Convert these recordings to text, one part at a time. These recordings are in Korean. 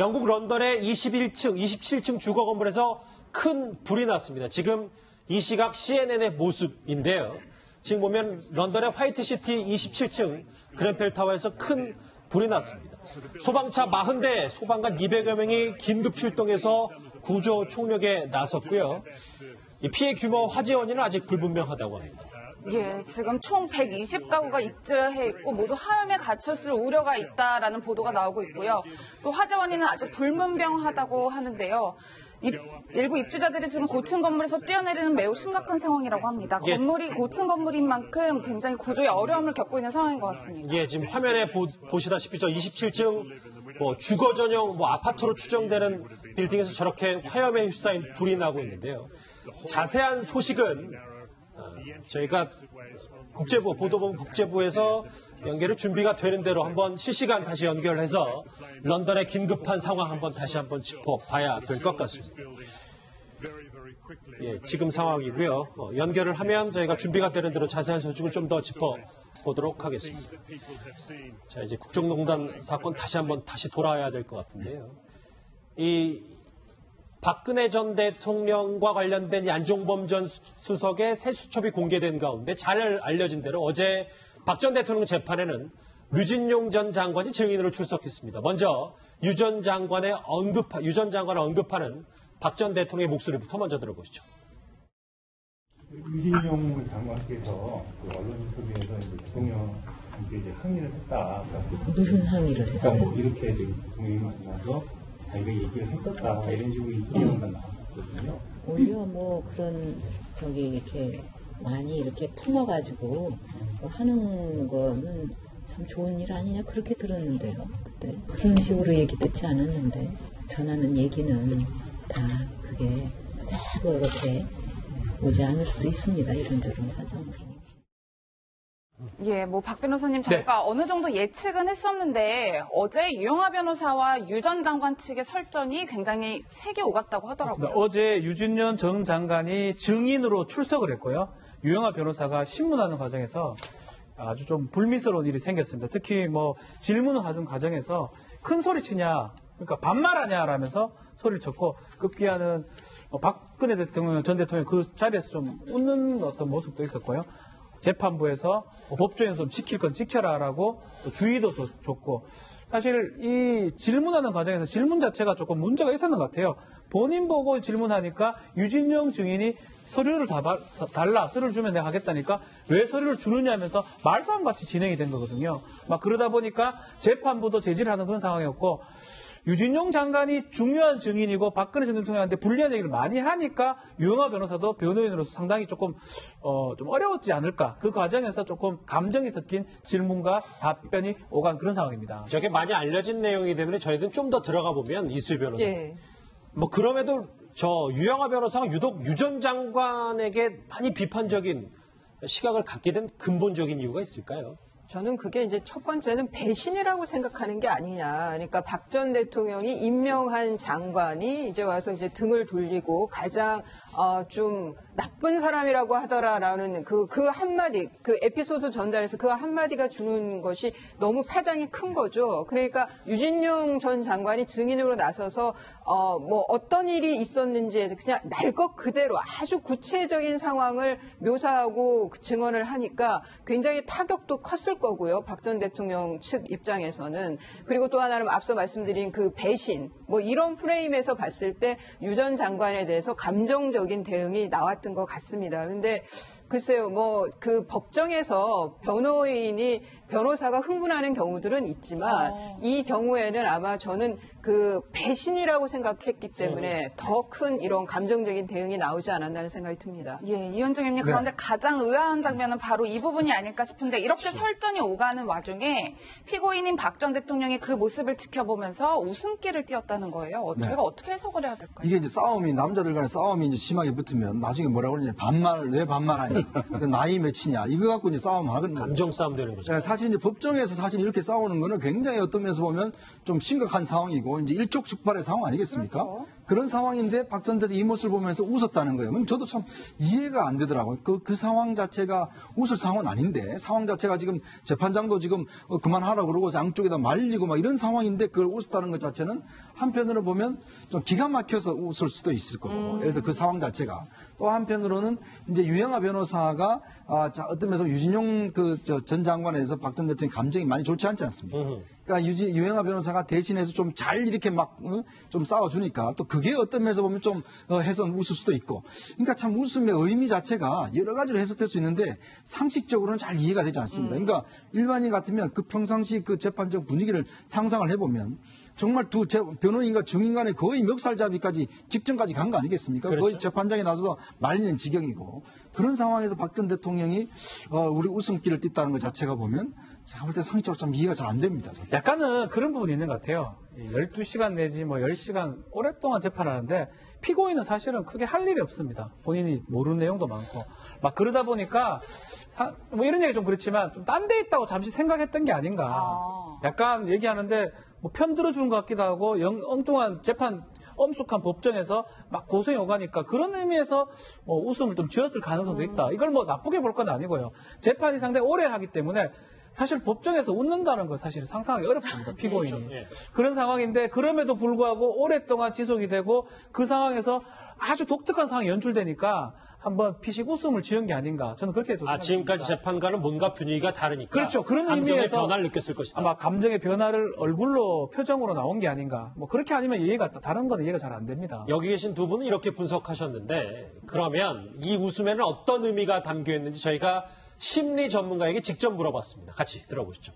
영국 런던의 27층 주거 건물에서 큰 불이 났습니다. 지금 이 시각 CNN의 모습인데요. 지금 보면 런던의 화이트시티 27층 그랜펠 타워에서 큰 불이 났습니다. 소방차 40대, 소방관 200여 명이 긴급 출동해서 구조 총력에 나섰고요. 이 피해 규모 화재 원인은 아직 불분명하다고 합니다. 예, 지금 총 120가구가 입주해 있고 모두 하염에 갇혔을 우려가 있다라는 보도가 나오고 있고요. 또 화재 원인은 아직 불분명하다고 하는데요. 일부 입주자들이 지금 고층 건물에서 뛰어내리는 매우 심각한 상황이라고 합니다. 예. 건물이 고층 건물인 만큼 굉장히 구조에 어려움을 겪고 있는 상황인 것 같습니다. 예, 지금 화면에 보시다시피 저 27층 주거 전용 아파트로 추정되는 빌딩에서 저렇게 화염에 휩싸인 불이 나고 있는데요. 자세한 소식은 저희가 보도본 국제부에서 연결이 준비가 되는 대로 한번 실시간 다시 연결해서 런던의 긴급한 상황 다시 한번 짚어봐야 될 것 같습니다. 예, 지금 상황이고요. 연결을 하면 저희가 준비가 되는 대로 자세한 소식을 좀 더 짚어보도록 하겠습니다. 자, 이제 국정농단 사건 다시 돌아와야 될 것 같은데요. 이 박근혜 전 대통령과 관련된 안종범 전 수석의 새 수첩이 공개된 가운데 잘 알려진 대로 어제 박 전 대통령 재판에는 류진용 전 장관이 증인으로 출석했습니다. 먼저 유 전 장관을 언급하는 박 전 대통령의 목소리부터 먼저 들어보시죠. 유진용 장관께서 언론 인터뷰에서 대통령한테 항의를 했다. 무슨 항의를 했어요? 그러니까 이렇게 대통령이 만나서 자기가 얘기를 했었다 이런 식으로 인터뷰가 나왔거든요. 오히려 그런 이렇게 많이 이렇게 품어가지고 하는 거는 참 좋은 일 아니냐 그렇게 들었는데요. 그때 그런 식으로 얘기 듣지 않았는데 전하는 얘기는 다 그게 다 그렇게 오지 않을 수도 있습니다. 이런저런 사정으로. 예, 박 변호사님 저희가 어느 정도 예측은 했었는데 어제 유영하 변호사와 유 전 장관 측의 설전이 굉장히 세게 오갔다고 하더라고요. 그렇습니다. 어제 유진년 전 장관이 증인으로 출석을 했고요. 유영하 변호사가 신문하는 과정에서 아주 좀 불미스러운 일이 생겼습니다. 특히 질문을 하는 과정에서 큰 소리 치냐, 그러니까 반말하냐라면서 소리를 쳤고 급기야는 박근혜 전 대통령 그 자리에서 좀 웃는 어떤 모습도 있었고요. 재판부에서 법정에서 좀 지킬 건 지켜라라고 또 주의도 줬고 사실 이 질문하는 과정에서 질문 자체가 조금 문제가 있었는 것 같아요. 본인 보고 질문하니까 유진용 증인이 서류를 달라 서류를 주면 내가 하겠다니까 왜 서류를 주느냐 하면서 말싸움같이 진행이 된 거거든요. 그러다 보니까 재판부도 제지를 하는 그런 상황이었고 유진용 장관이 중요한 증인이고 박근혜 전 대통령한테 불리한 얘기를 많이 하니까 유영하 변호사도 변호인으로서 상당히 조금 좀 어려웠지 않을까. 그 과정에서 조금 감정이 섞인 질문과 답변이 오간 그런 상황입니다. 저게 많이 알려진 내용이기 때문에 저희들은 좀 더 들어가 보면 이수희 변호사. 예. 그럼에도 유영하 변호사가 유독 유 전 장관에게 많이 비판적인 시각을 갖게 된 근본적인 이유가 있을까요? 저는 그게 이제 첫 번째는 배신이라고 생각하는 게 아니냐. 그러니까 박 전 대통령이 임명한 장관이 이제 와서 이제 등을 돌리고 가장 좀 나쁜 사람이라고 하더라라는 그 한마디, 그 에피소드 전달에서 그 한마디가 주는 것이 너무 파장이 큰 거죠. 그러니까 유진용 전 장관이 증인으로 나서서 어떤 일이 있었는지 그냥 날 것 그대로 아주 구체적인 상황을 묘사하고 증언을 하니까 굉장히 타격도 컸을 거고요. 박 전 대통령 측 입장에서는. 그리고 또 하나는 앞서 말씀드린 그 배신, 이런 프레임에서 봤을 때 유 전 장관에 대해서 감정적인 대응이 나왔던 것 같습니다. 근데 글쎄요, 그 법정에서 변호사가 흥분하는 경우들은 있지만 이 경우에는 아마 저는 그 배신이라고 생각했기 때문에 더 큰 이런 감정적인 대응이 나오지 않았나는 생각이 듭니다. 예, 이현정 의원님 그런데 가장 의아한 장면은 바로 이 부분이 아닐까 싶은데 이렇게 설전이 오가는 와중에 피고인인 박 전 대통령이 그 모습을 지켜보면서 웃음기를 띄었다는 거예요. 저희가 어떻게 해석을 해야 될까요? 이게 이제 남자들 간의 싸움이 이제 심하게 붙으면 나중에 뭐라고 그러냐. 왜 반말하냐. 나이 몇이냐. 이거 갖고 이제 싸움 하거든요. 감정 싸움 되는 거죠. 사실 이제 법정에서 사실 이렇게 싸우는 거는 굉장히 어떤 면에서 보면 좀 심각한 상황이고 이제 일촉즉발의 상황 아니겠습니까? 그렇죠. 그런 상황인데 박 전 대통령이 이 모습을 보면서 웃었다는 거예요. 그럼 저도 참 이해가 안 되더라고요. 그 상황 자체가 웃을 상황은 아닌데 상황 자체가 지금 재판장도 지금 그만하라고 그러고 양쪽에다 말리고 막 이런 상황인데 그걸 웃었다는 것 자체는 한편으로 보면 좀 기가 막혀서 웃을 수도 있을 거고 예를 들어 그 상황 자체가 또 한편으로는 이제 유영하 변호사가 어떤 면에서 유진용 전 장관에 대해서 박 전 대통령의 감정이 많이 좋지 않지 않습니까? 그러니까 유영하 변호사가 대신해서 좀 잘 이렇게 막 좀 싸워주니까 또 그게 어떤 면에서 보면 좀 해서 웃을 수도 있고 그러니까 참 웃음의 의미 자체가 여러 가지로 해석될 수 있는데 상식적으로는 잘 이해가 되지 않습니다. 그러니까 일반인 같으면 그 평상시 그 재판적 분위기를 상상을 해보면 정말 두 변호인과 증인 간에 거의 멱살잡이까지 직전까지 간 거 아니겠습니까? 그렇죠. 거의 재판장에 나서서 말리는 지경이고 그런 상황에서 박 전 대통령이 우리 웃음기를 띠다는 것 자체가 보면 제가 볼 때 상식적으로 참 이해가 잘 안 됩니다. 저는. 약간은 그런 부분이 있는 것 같아요. 12시간 내지 뭐 10시간 오랫동안 재판하는데 피고인은 사실은 크게 할 일이 없습니다. 본인이 모르는 내용도 많고. 막 그러다 보니까 뭐 이런 얘기 좀 그렇지만 좀 딴 데 있다고 잠시 생각했던 게 아닌가. 약간 얘기하는데 뭐 편 들어주는 것 같기도 하고 엉뚱한 재판 엄숙한 법정에서 막 고소해 오가니까 그런 의미에서 웃음을 좀 지었을 가능성도 있다. 이걸 뭐 나쁘게 볼 건 아니고요. 재판이 상당히 오래 하기 때문에 사실 법정에서 웃는다는 건 사실 상상하기 어렵습니다. 피고인이. 그렇죠. 예. 그런 상황인데 그럼에도 불구하고 오랫동안 지속이 되고 그 상황에서 아주 독특한 상황이 연출되니까 한번 피식 웃음을 지은 게 아닌가. 저는 그렇게 생각합니다. 지금까지 재판과는 뭔가 분위기가 다르니까. 그렇죠. 그런 감정의 의미에서 변화를 느꼈을 것이다. 아마 감정의 변화를 얼굴로 표정으로 나온 게 아닌가. 뭐 그렇게 아니면 이해가 다른 건 이해가 잘 안 됩니다. 여기 계신 두 분은 이렇게 분석하셨는데 그러면 이 웃음에는 어떤 의미가 담겨 있는지 저희가 심리 전문가에게 직접 물어봤습니다. 같이 들어보시죠.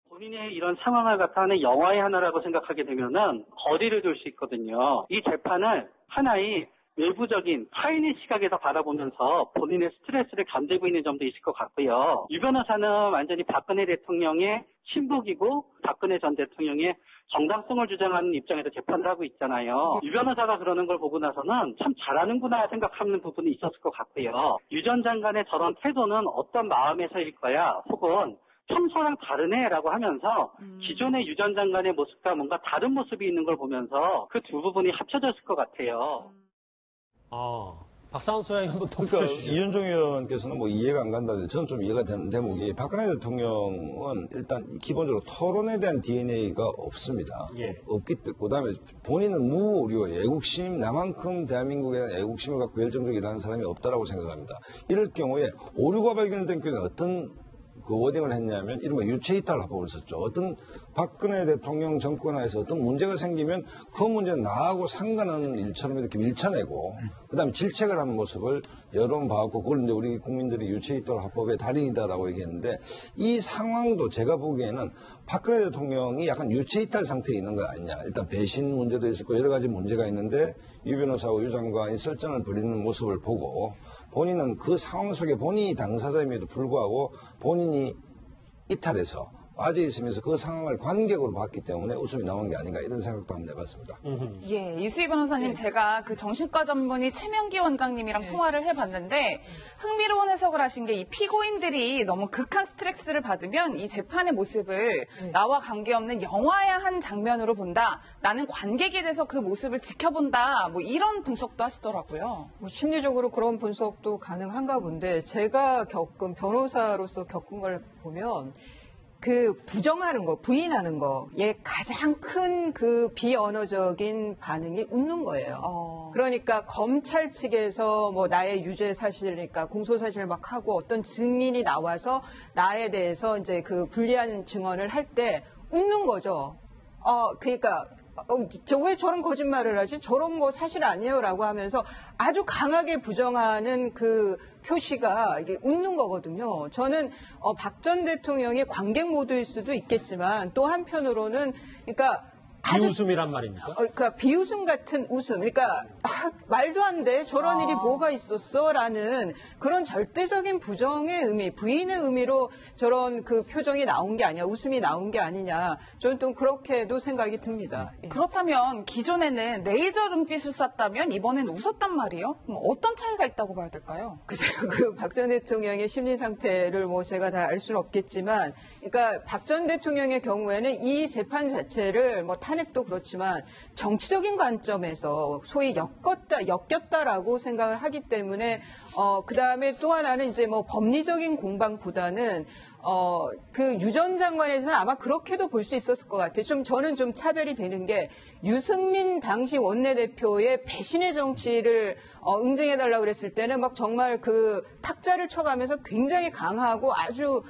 본인의 이런 상황을 갖다 하는 영화의 하나라고 생각하게 되면은 거리를 둘 수 있거든요. 이 재판을 하나의 외부적인 타인의 시각에서 바라보면서 본인의 스트레스를 견디고 있는 점도 있을 것 같고요. 유 변호사는 완전히 박근혜 대통령의 친북이고 박근혜 전 대통령의 정당성을 주장하는 입장에서 재판을 하고 있잖아요. 유 변호사가 그러는 걸 보고 나서는 참 잘하는구나 생각하는 부분이 있었을 것 같고요. 유 전 장관의 저런 태도는 어떤 마음에서일 거야 혹은 평소랑 다르네라고 하면서 기존의 유 전 장관의 모습과 뭔가 다른 모습이 있는 걸 보면서 그 두 부분이 합쳐졌을 것 같아요. 박상원 소장이 한번 그러니까 덧붙여주시죠. 이현종 의원께서는 뭐 이해가 안 간다는데 저는 좀 이해가 되는 대목이 박근혜 대통령은 일단 기본적으로 토론에 대한 DNA가 없습니다. 예. 없기 때문에 그다음에 본인은 무오류 애국심 나만큼 대한민국에 대한 애국심을 갖고 열정적으로 일하는 사람이 없다라고 생각합니다. 이럴 경우에 오류가 발견된 경우에 어떤 그 워딩을 했냐면 이른바 유체이탈 합법을 썼죠. 어떤 박근혜 대통령 정권 하에서 어떤 문제가 생기면 그 문제는 나하고 상관없는 일처럼 이렇게 밀쳐내고 그다음에 질책을 하는 모습을 여러 번 봐왔고 그걸 이제 우리 국민들이 유체이탈 합법의 달인이다라고 얘기했는데 이 상황도 제가 보기에는 박근혜 대통령이 약간 유체이탈 상태에 있는 거 아니냐. 일단 배신 문제도 있었고 여러 가지 문제가 있는데 유 변호사와 유 장관이 설전을 벌이는 모습을 보고 본인은 그 상황 속에 본인이 당사자임에도 불구하고 본인이 이탈해서 빠져 있으면서 그 상황을 관객으로 봤기 때문에 웃음이 나온 게 아닌가 이런 생각도 한번 해봤습니다. 예, 이수희 변호사님, 제가 그 정신과 전문의 최명기 원장님이랑 통화를 해봤는데 흥미로운 해석을 하신 게 이 피고인들이 너무 극한 스트레스를 받으면 이 재판의 모습을 나와 관계없는 영화의 한 장면으로 본다. 나는 관객이 돼서 그 모습을 지켜본다. 뭐 이런 분석도 하시더라고요. 뭐 심리적으로 그런 분석도 가능한가 본데 제가 변호사로서 겪은 걸 보면 그 부정하는 거, 부인하는 거에 가장 큰 그 비언어적인 반응이 웃는 거예요. 그러니까 검찰 측에서 뭐 나의 유죄 사실이니까 공소 사실을 막 하고 어떤 증인이 나와서 나에 대해서 이제 그 불리한 증언을 할 때 웃는 거죠. 그러니까 저 왜 저런 거짓말을 하지? 저런 거 사실 아니에요라고 하면서 아주 강하게 부정하는 그 표시가 이게 웃는 거거든요. 저는 박 전 대통령이 관객 모드일 수도 있겠지만 또 한편으로는 그러니까 비웃음이란 말입니까? 그러니까 비웃음 같은 웃음. 그러니까 말도 안 돼. 저런 일이 뭐가 있었어라는 그런 절대적인 부정의 의미, 부인의 의미로 저런 그 표정이 나온 게 아니야. 웃음이 나온 게 아니냐. 저는 또 그렇게도 생각이 듭니다. 예. 그렇다면 기존에는 레이저 눈빛을 쐈다면 이번엔 웃었단 말이에요? 그럼 어떤 차이가 있다고 봐야 될까요? 글쎄요, 그 박 전 대통령의 심리 상태를 뭐 제가 다 알 수는 없겠지만, 그러니까 박 전 대통령의 경우에는 이 재판 자체를 뭐 탄핵도 그렇지만 정치적인 관점에서 소위 엮였다라고 생각을 하기 때문에 그 다음에 또 하나는 이제 뭐 법리적인 공방보다는 그 유 전 장관에서는 아마 그렇게도 볼 수 있었을 것 같아요. 저는 좀 차별이 되는 게 유승민 당시 원내대표의 배신의 정치를 응징해달라고 그랬을 때는 막 정말 그 탁자를 쳐가면서 굉장히 강하고 아주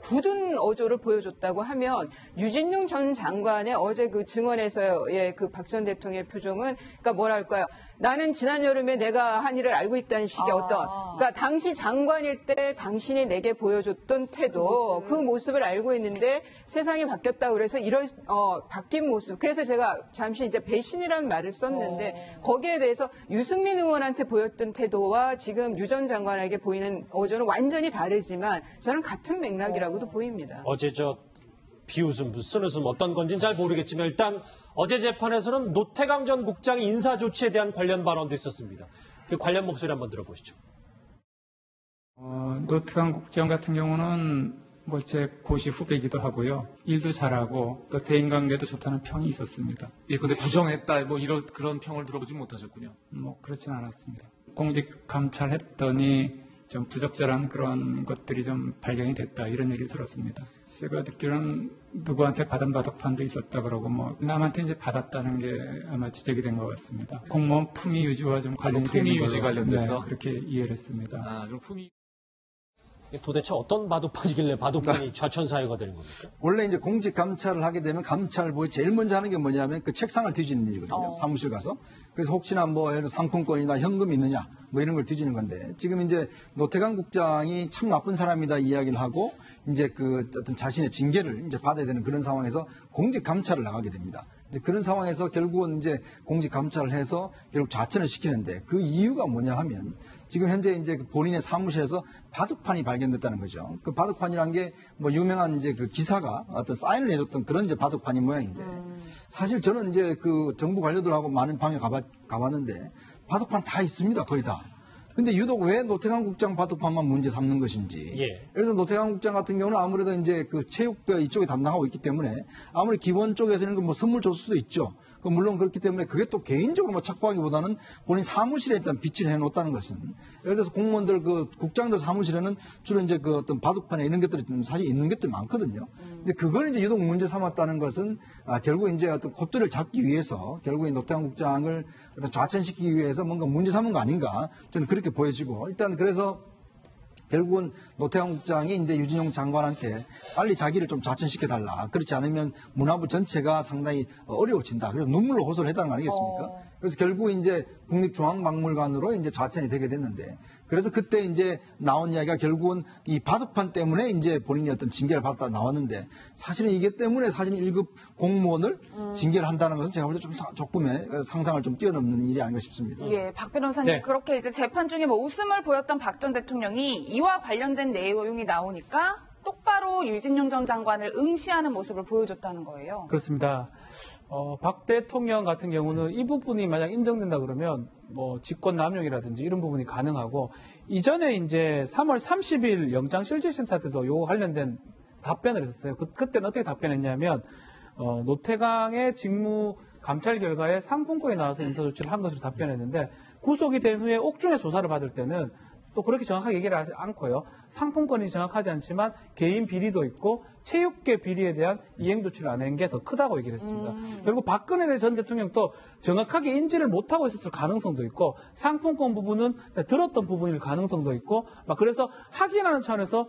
굳은 어조를 보여줬다고 하면 유진룡 전 장관의 어제 그 증언에서의 그 박 전 대통령의 표정은 그러니까 나는 지난 여름에 내가 한 일을 알고 있다는 식의 그러니까 당시 장관일 때 당신이 내게 보여줬던 태도 그 모습을 알고 있는데 세상이 바뀌었다고 그래서 이런 바뀐 모습 그래서 제가 잠시 이제 배신이라는 말을 썼는데 거기에 대해서 유승민 의원한테 보였던 태도와 지금 유 전 장관에게 보이는 어조는 완전히 다르지만 저는 같은 맥락이라고도 보입니다. 어제 비웃음, 쓴웃음 어떤 건지는 잘 모르겠지만 일단 어제 재판에서는 노태강 전 국장의 인사 조치에 대한 관련 발언도 있었습니다. 그 관련 목소리 한번 들어보시죠. 노태강 국장 같은 경우는 제 고시 후배이기도 하고요. 일도 잘하고 또 대인관계도 좋다는 평이 있었습니다. 예, 근데 부정했다 그런 평을 들어보지 못하셨군요. 그렇진 않았습니다. 공직 감찰했더니 좀 부적절한 그런 것들이 좀 발견이 됐다 이런 얘기를 들었습니다. 제가 듣기로는 누구한테 받은 바둑판도 있었다 그러고 남한테 이제 받았다는 게 아마 지적이 된 것 같습니다. 공무원 품위 유지와 좀 관련이 되는 품위 유지 관련돼서 그렇게 이해를 했습니다. 그럼 품위 도대체 어떤 바둑판이길래 바둑판이 좌천사회가 되는 겁니까? 원래 이제 공직 감찰을 하게 되면 감찰부에 제일 먼저 하는 게 뭐냐면 그 책상을 뒤지는 일이거든요. 사무실 가서. 그래서 혹시나 예를 들어 상품권이나 현금이 있느냐 이런 걸 뒤지는 건데 지금 이제 노태강 국장이 참 나쁜 사람이다 이야기를 하고 이제 그 어떤 자신의 징계를 이제 받아야 되는 그런 상황에서 공직 감찰을 나가게 됩니다. 그런 상황에서 결국은 이제 공직 감찰을 해서 결국 좌천을 시키는데 그 이유가 뭐냐 하면 지금 현재 이제 본인의 사무실에서 바둑판이 발견됐다는 거죠. 그 바둑판이란 게 유명한 이제 그 기사가 어떤 사인을 해줬던 그런 이제 바둑판이 모양인데 사실 저는 이제 그 정부 관료들하고 많은 방에 가봤는데 바둑판 다 있습니다. 거의 다. 근데 유독 왜 노태강 국장 바둑판만 문제 삼는 것인지. 예. 그래서 노태강 국장 같은 경우는 아무래도 이제 그 체육 이쪽에 담당하고 있기 때문에 아무리 기본 쪽에서는 선물 줬을 수도 있죠. 물론 그렇기 때문에 그게 또 개인적으로 착보하기보다는 본인 사무실에 일단 비치를 해놓았다는 것은 예를 들어서 공무원들 국장들 사무실에는 주로 이제 그 어떤 바둑판에 이런 것들이 사실 있는 것들이 많거든요. 근데 그걸 이제 유독 문제 삼았다는 것은 결국 이제 어떤 콧대를 잡기 위해서 결국 노태강 국장을 어떤 좌천시키기 위해서 뭔가 문제 삼은 거 아닌가 저는 그렇게 보여지고 일단 그래서 결국은 노태강 국장이 이제 유진용 장관한테 빨리 자기를 좀 좌천시켜달라. 그렇지 않으면 문화부 전체가 상당히 어려워진다. 그래서 눈물로 호소를 했다는 거 아니겠습니까? 그래서 결국 이제 국립중앙박물관으로 이제 좌천이 되게 됐는데 그래서 그때 이제 나온 이야기가 결국은 이 바둑판 때문에 이제 본인이 어떤 징계를 받았다 나왔는데 사실은 이게 때문에 사실 1급 공무원을 징계를 한다는 것은 제가 볼 때 좀 조금의 상상을 좀 뛰어넘는 일이 아닌가 싶습니다. 예, 박 변호사님 네. 그렇게 이제 재판 중에 웃음을 보였던 박 전 대통령이 이와 관련된 내용이 나오니까 똑바로 유진용 전 장관을 응시하는 모습을 보여줬다는 거예요. 그렇습니다. 박 대통령 같은 경우는 이 부분이 만약 인정된다 그러면 직권 남용이라든지 이런 부분이 가능하고 이전에 이제 3월 30일 영장실질심사 때도 요 관련된 답변을 했었어요. 그때는 어떻게 답변했냐면 노태강의 직무 감찰 결과에 상품권이 나와서 인사조치를 한 것으로 답변했는데 구속이 된 후에 옥중에 조사를 받을 때는 또 그렇게 정확하게 얘기를 하지 않고요. 상품권이 정확하지 않지만 개인 비리도 있고 체육계 비리에 대한 이행조치를 안 한 게 더 크다고 얘기를 했습니다. 결국 박근혜 전 대통령도 정확하게 인지를 못하고 있었을 가능성도 있고 상품권 부분은 들었던 부분일 가능성도 있고 그래서 확인하는 차원에서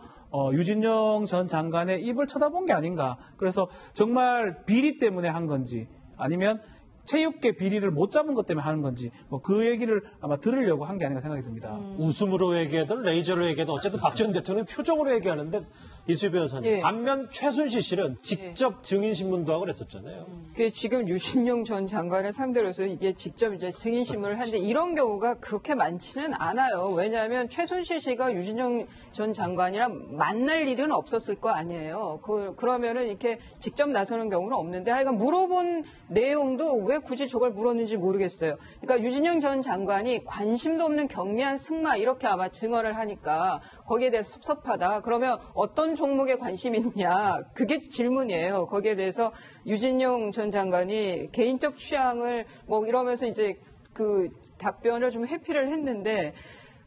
유진용 전 장관의 입을 쳐다본 게 아닌가. 그래서 정말 비리 때문에 한 건지 아니면 체육계 비리를 못 잡은 것 때문에 하는 건지 그 얘기를 아마 들으려고 한 게 아닌가 생각이 듭니다. 웃음으로 얘기하든 레이저로 얘기하든 어쨌든 박 전 대통령 표정으로 얘기하는데 이수희 변호사님 예. 반면 최순실 씨는 직접 증인신문도 하고 그랬었잖아요. 지금 유진용 전 장관을 상대로서 이게 직접 이제 증인신문을 하는데 이런 경우가 그렇게 많지는 않아요. 왜냐하면 최순실 씨가 유진용 전 장관이랑 만날 일은 없었을 거 아니에요. 그러면은 이렇게 직접 나서는 경우는 없는데 하여간 물어본 내용도 왜 굳이 저걸 물었는지 모르겠어요. 그러니까 유진용 전 장관이 관심도 없는 경미한 승마 이렇게 아마 증언을 하니까 거기에 대해서 섭섭하다. 그러면 어떤 종목에 관심 있냐? 그게 질문이에요. 거기에 대해서 유진용 전 장관이 개인적 취향을 뭐 이러면서 이제 그 답변을 좀 회피를 했는데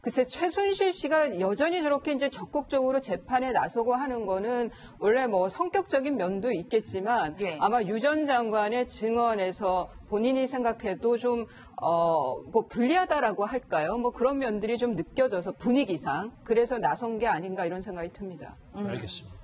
글쎄 최순실 씨가 여전히 저렇게 이제 적극적으로 재판에 나서고 하는 거는 원래 뭐 성격적인 면도 있겠지만 예. 아마 유 전 장관의 증언에서 본인이 생각해도 좀 뭐 불리하다라고 할까요? 뭐 그런 면들이 좀 느껴져서 분위기상 그래서 나선 게 아닌가 이런 생각이 듭니다. 알겠습니다.